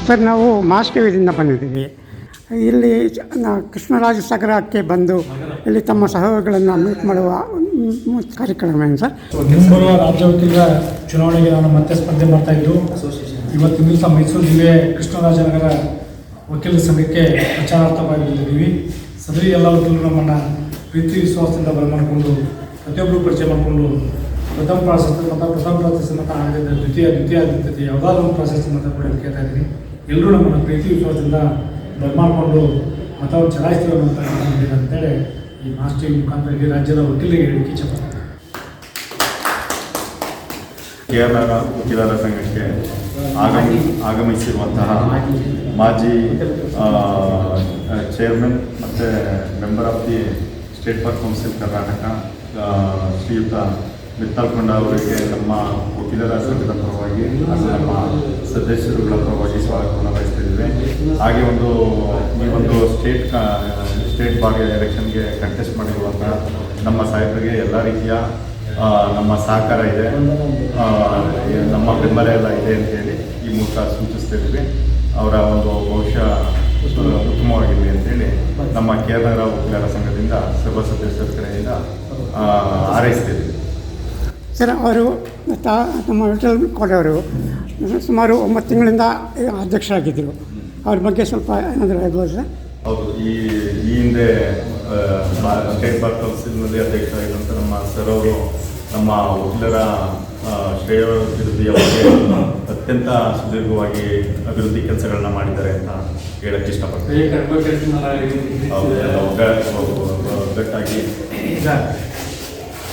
Sir, ನಾವು ಮಾಸ್ಟೇವಿಯಿಂದ ಬಂದಿದ್ದೀವಿ. ಇಲ್ಲಿ ಕೃಷ್ಣರಾಜಸಾಗರಕ್ಕೆ ಬಂದು ಇಲ್ಲಿ ತಮ್ಮ ಸಹೋದರಗಳನ್ನು ಮೀಟ್ ಮಾಡುವ ಕಾರ್ಯಕ್ರಮ ಏನು ಸರ್? ಮುಂಬರುವ ರಾಜ್ಯ ವಕೀಲರ ಚುನಾವಣೆಗೆ ನಾನು ಮತ್ತೆ ಸ್ಪರ್ಧೆ ಮಾಡ್ತಾಯಿದ್ದು ಇವತ್ತಿನ ದಿವಸ ಮೈಸೂರು ಜಿಲ್ಲೆ ಕೃಷ್ಣರಾಜನಗರ ವಕೀಲರ ಸಂಘಕ್ಕೆ ಪ್ರಚಾರಾರ್ಥವಾಗಿ ಬಂದಿದ್ದೀವಿ. ಸದರಿ ಎಲ್ಲ ವಕೀಲರು ನಮ್ಮನ್ನು ಪ್ರೀತಿ ವಿಶ್ವಾಸದಿಂದ ಬರಮಾಡಿಕೊಂಡು ಪ್ರತಿಯೊಬ್ಬರು ಪರಿಚಯ ಮಾಡಿಕೊಂಡು ಪ್ರಥಮ ಪ್ರಾಶಸ್ತ್ಯ ಮತ್ತು ಆಗಲಿದ್ದ ದ್ವಿತೀಯ ಯಾವುದಾದ್ರೂ ಒಂದು ಪ್ರಾಶಸ್ತ್ಯ ಮತ ಕೂಡ ಕೇಳ್ತಾ ಇದ್ದೀನಿ. ಎಲ್ಲರೂ ನಮ್ಮನ್ನು ಪ್ರೀತಿ ವಿಶ್ವಾಸದಿಂದ ಬರಮಾಡಿಕೊಂಡು ಮತವನ್ನು ಚಲಾಯಿಸ್ತೀವಿ ಅಂತೇಳಿ ಈ ಮಾಸ್ಟರ್ ಮುಖಾಂತರ ಇಡೀ ರಾಜ್ಯದ ವಕೀಲರಿಗೆ ಹೇಳಿಕೆ ಇಚ್ಛೆಪಡ್ತಾರೆ. KR ವಕೀಲರ ಸಂಘಕ್ಕೆ ಆಗಮಿಸಿರುವಂತಹ ಮಾಜಿ ಚೇರ್ಮನ್ ಮತ್ತು member of the state bar council Karnataka Shriyuta Mittalkonda ಅವರಿಗೆ ನಮ್ಮ ವಕೀಲರ ಸಂಘದ ಪರವಾಗಿ ಹಾಗೂ ನಮ್ಮ ಸದಸ್ಯರುಗಳ ಪರವಾಗಿ ಸ್ವಾಗತವನ್ನು ಬಯಸ್ತಿದ್ದೇವೆ. ಹಾಗೆ ಈ ಒಂದು ಸ್ಟೇಟ್ ಬಾರ್ ಎಲೆಕ್ಷನ್ಗೆ ಕಂಟೆಸ್ಟ್ ಮಾಡಿರುವಂತಹ ನಮ್ಮ ಸಾಹೇಬರಿಗೆ ಎಲ್ಲ ರೀತಿಯ ನಮ್ಮ ಸಹಕಾರ ಇದೆ, ನಮ್ಮ ಬೆಂಬಲ ಎಲ್ಲ ಇದೆ ಅಂತೇಳಿ ಈ ಮೂಲಕ ಸೂಚಿಸ್ತಿದ್ದೀವಿ. ಅವರ ಒಂದು ಭವಿಷ್ಯ ಉತ್ತಮವಾಗಿರಲಿ ಅಂತೇಳಿ ನಮ್ಮ KR ವಕೀಲರ ಸಂಘದಿಂದ ಸರ್ವ ಸದಸ್ಯರ ಕಡೆಯಿಂದ ಹಾರೈಸ್ತಿದ್ದೀವಿ. ಸರ್, ಅವರು ನಮ್ಮ ವಿಠಲ್ ಕೋಟೆಯವರು ಸುಮಾರು 9 ತಿಂಗಳಿಂದ ಅಧ್ಯಕ್ಷರಾಗಿದ್ದರು. ಅವ್ರ ಬಗ್ಗೆ ಸ್ವಲ್ಪ ಏನಾದರೂ ಹೇಳ್ಬೋದು ಸರ್? ಹೌದು, ಈ ಹಿಂದೆ ಸ್ಟೇಟ್ ಬಾರ್ ಕೌನ್ಸಿಲ್ನಲ್ಲಿ ಅಧ್ಯಕ್ಷರಾಗಿದ್ದಂಥ ನಮ್ಮ ಸರ್ ಅವರು ನಮ್ಮ ವಕೀಲರ ಶ್ರೇಯೋಭಿವೃದ್ಧಿಯ ಬಗ್ಗೆ ಅತ್ಯಂತ ಸುದೀರ್ಘವಾಗಿ ಅಭಿವೃದ್ಧಿ ಕೆಲಸಗಳನ್ನ ಮಾಡಿದ್ದಾರೆ ಅಂತ ಹೇಳಕ್ಕೆ ಇಷ್ಟಪಡ್ತೀನಿ. ಒಗ್ಗಟ್ಟಾಗಿ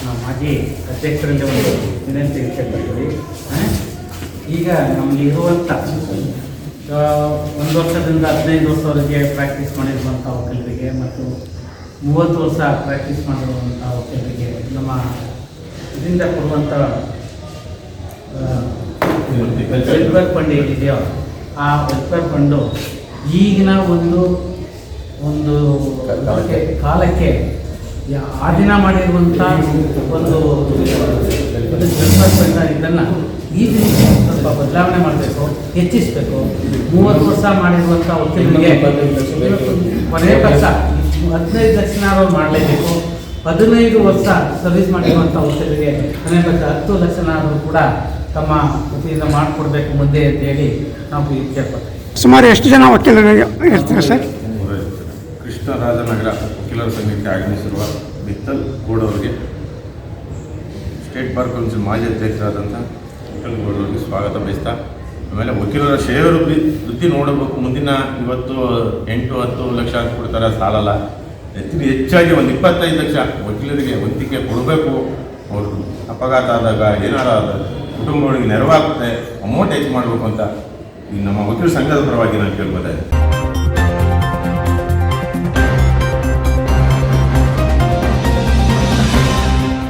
ನಾವು ಮಾಜಿ ಅಧ್ಯಕ್ಷರಿಂದ ಒಂದು ವಿನಂತಿ ಇಷ್ಟಪಡ್ತೀವಿ. ಈಗ ನಮಗೆ ಇರುವಂಥ 1 ವರ್ಷದಿಂದ 15 ವರ್ಷವರೆಗೆ ಪ್ರಾಕ್ಟೀಸ್ ಮಾಡಿರುವಂಥ ವಕೀಲರಿಗೆ ಮತ್ತು 30 ವರ್ಷ ಪ್ರಾಕ್ಟೀಸ್ ಮಾಡಿರುವಂಥ ವಕೀಲರಿಗೆ ನಮ್ಮ ಇದರಿಂದ ಕೊಡುವಂಥ ವೆಲ್ಫೇರ್ ಫಂಡ್ ಏನಿದೆಯೋ ಆ ವೆಲ್ಫೇರ್ ಫಂಡು ಈಗಿನ ಒಂದು ಕಾಲಕ್ಕೆ ಆ ದಿನ ಮಾಡಿರುವಂಥ ಒಂದು ವೆಲ್ಫೇರ್ ಫಂಡ್ ಇದನ್ನು ಈ ದಿನ ಸ್ವಲ್ಪ ಬದಲಾವಣೆ ಮಾಡಬೇಕು, ಹೆಚ್ಚಿಸಬೇಕು. 30 ವರ್ಷ ಮಾಡಿರುವಂಥ ವಕೀಲರಿಗೆ ಕೊನೆಯ ಪಕ್ಷ 15 ಲಕ್ಷನಾರು ಮಾಡಲೇಬೇಕು. 15 ವರ್ಷ ಸರ್ವಿಸ್ ಮಾಡಿರುವಂಥ ವಕೀಲರಿಗೆ ಕೊನೆಯ ಪಕ್ಷ 10 ಲಕ್ಷನಾರು ಕೂಡ ತಮ್ಮ ವತಿಯಿಂದ ಮಾಡಿಕೊಡ್ಬೇಕು ಮುಂದೆ ಅಂತೇಳಿ ನಾವು ಕೇಳ್ಕೊಳ್ತೀವಿ. ಸುಮಾರು ಎಷ್ಟು ಜನ ವಕೀಲರು ಇರ್ತಾರೆ ಸರ್? ಕೃಷ್ಣರಾಜನಗರ ವಕೀಲರ ಸಂಘಕ್ಕೆ ಆಗಮಿಸಿರುವ ಮಿತ್ತಲ್ ಗೌಡವರಿಗೆ ಸ್ಟೇಟ್ ಬಾರ್ ಕೌನ್ಸಿಲ್ ಮಾಜಿ ಅಧ್ಯಕ್ಷರಾದಂಥ ಮಿತ್ತಲ್ ಗೌಡವರಿಗೆ ಸ್ವಾಗತ ಬಯಸ್ತಾ, ಆಮೇಲೆ ವಕೀಲರ ವೃತ್ತಿ ನೋಡಬೇಕು. ಮುಂದಿನ ಇವತ್ತು 8-10 ಲಕ್ಷ ಅಂತ ಕೊಡ್ತಾರೆ, ಸಾಲಲ್ಲ. ಹೆಚ್ಚಾಗಿ ಒಂದು 25 ಲಕ್ಷ ವಕೀಲರಿಗೆ ವಂತಿಕೆ ಕೊಡಬೇಕು. ಅವರು ಅಪಘಾತ ಆದಾಗ ಏನಾರ ಕುಟುಂಬಗಳಿಗೆ ನೆರವಾಗುತ್ತೆ, ಅಮೌಂಟ್ ಹೆಚ್ಚು ಮಾಡಬೇಕು ಅಂತ ಈ ನಮ್ಮ ವಕೀಲ ಸಂಘದ ಪರವಾಗಿ ನಾನು ಕೇಳ್ಬೋದಾಗಿದೆ.